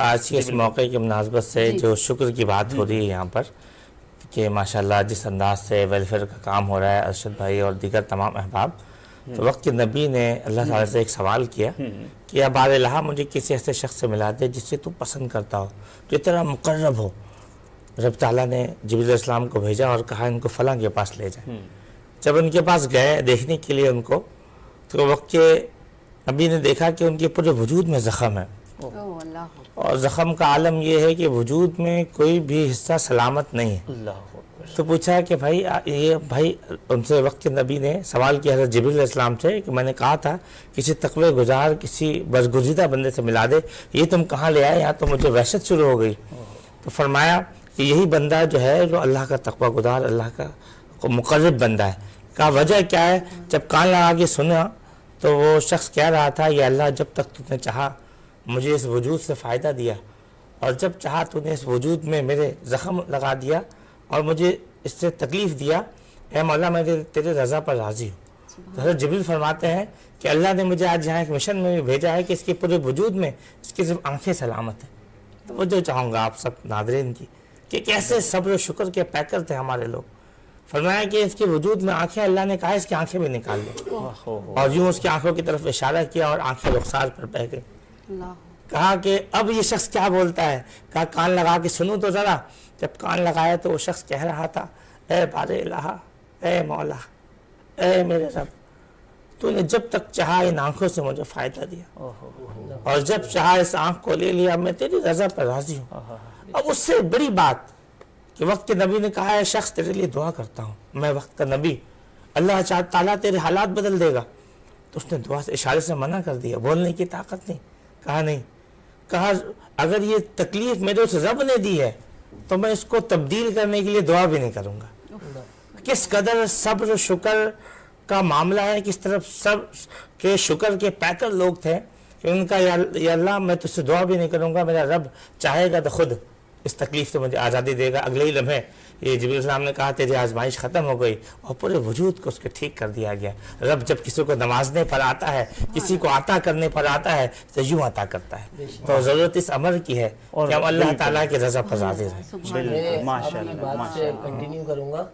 آج کے اس موقع کی مناسبت سے جو شکر کی بات ہو رہی ہے یہاں پر کہ ماشاءاللہ جس انداز سے ویلفیئر کا کام ہو رہا ہے ارشد بھائی اور دیگر تمام احباب، تو وقت کے نبی نے اللہ تعالیٰ سے ایک سوال کیا کہ یا بار الہ مجھے کسی ایسے شخص سے ملا دے جس سے تو پسند کرتا ہو، جو تیرا مقرب ہو۔ رب تعالیٰ نے جبریل علیہ السلام کو بھیجا اور کہا ان کو فلاں کے پاس لے جائیں۔ جب ان کے پاس گئے دیکھنے کے لیے ان کو، تو وقت کے نبی نے دیکھا کہ ان کے پورے وجود میں زخم ہے، اور زخم کا عالم یہ ہے کہ وجود میں کوئی بھی حصہ سلامت نہیں ہے۔ تو پوچھا کہ بھائی یہ بھائی، ان سے وقت کے نبی نے سوال کیا حضرت جبریل علیہ السلام سے کہ میں نے کہا تھا کسی تقوی گزار کسی برگزیدہ بندے سے ملا دے، یہ تم کہاں لے آئے؟ یہاں تو مجھے وحشت شروع ہو گئی۔ تو فرمایا کہ یہی بندہ جو ہے جو اللہ کا تقوی گزار، اللہ کا مقرب بندہ ہے۔ کہا وجہ کیا ہے؟ جب کان لگا کے سنا تو وہ شخص کہہ رہا تھا یا اللہ جب تک تو نے چاہا مجھے اس وجود سے فائدہ دیا، اور جب چاہا تو نے اس وجود میں میرے زخم لگا دیا اور مجھے اس سے تکلیف دیا، اے مولا میں تیرے رضا پر راضی ہوں۔ تو حضرت جبریل فرماتے ہیں کہ اللہ نے مجھے آج یہاں ایک مشن میں بھیجا ہے کہ اس کے پورے وجود میں اس کی صرف آنکھیں سلامت ہیں۔ تو وہ جو چاہوں گا آپ سب ناظرین کی کہ کیسے صبر و شکر کے پیکر تھے ہمارے لوگ۔ فرمایا کہ اس کے وجود میں آنکھیں، اللہ نے کہا اس کی آنکھیں بھی نکال دیں، اور یوں اس کی آنکھوں کی طرف اشارہ کیا اور آنکھیں رخسار پر بہہ گئی۔ کہا کہ اب یہ شخص کیا بولتا ہے؟ کہا کان لگا کے سنوں تو ذرا۔ جب کان لگایا تو وہ شخص کہہ رہا تھا اے بار الہ، اے مولا، اے میرے رب، تو نے جب تک چاہا ان آنکھوں سے مجھے فائدہ دیا، اور جب چاہا اس آنکھ کو لے لیا، میں تیری رضا پر راضی ہوں۔ اب اس سے بڑی بات کہ وقت کے نبی نے کہا ہے شخص تیرے لیے دعا کرتا ہوں، میں وقت کا نبی، اللہ تعالیٰ تیرے حالات بدل دے گا۔ تو اس نے دعا سے اشارے سے منع کر دیا، بولنے کی طاقت نہیں، کہا نہیں۔ کہا اگر یہ تکلیف میرے اس رب نے دی ہے تو میں اس کو تبدیل کرنے کے لیے دعا بھی نہیں کروں گا۔ کس قدر صبر و شکر کا معاملہ ہے، کس طرف سب کے شکر کے پیکر لوگ تھے کہ ان کا یا اللہ میں تجھ سے دعا بھی نہیں کروں گا، میرا رب چاہے گا تو خود اس تکلیف سے مجھے آزادی دے گا۔ اگلے ہی لمحے یہ جبریل السلام نے کہا تیری آزمائش ختم ہو گئی، اور پورے وجود کو اس کے ٹھیک کر دیا گیا۔ رب جب کسی کو نوازنے پر آتا ہے، کسی کو عطا کرنے پر آتا ہے تو یوں عطا کرتا ہے۔ تو ضرورت اس امر کی ہے کہ ہم اللہ تعالیٰ کی رضا پر راضی رہیں۔ میں آپ کی بات سے کنٹینیو کروں گا۔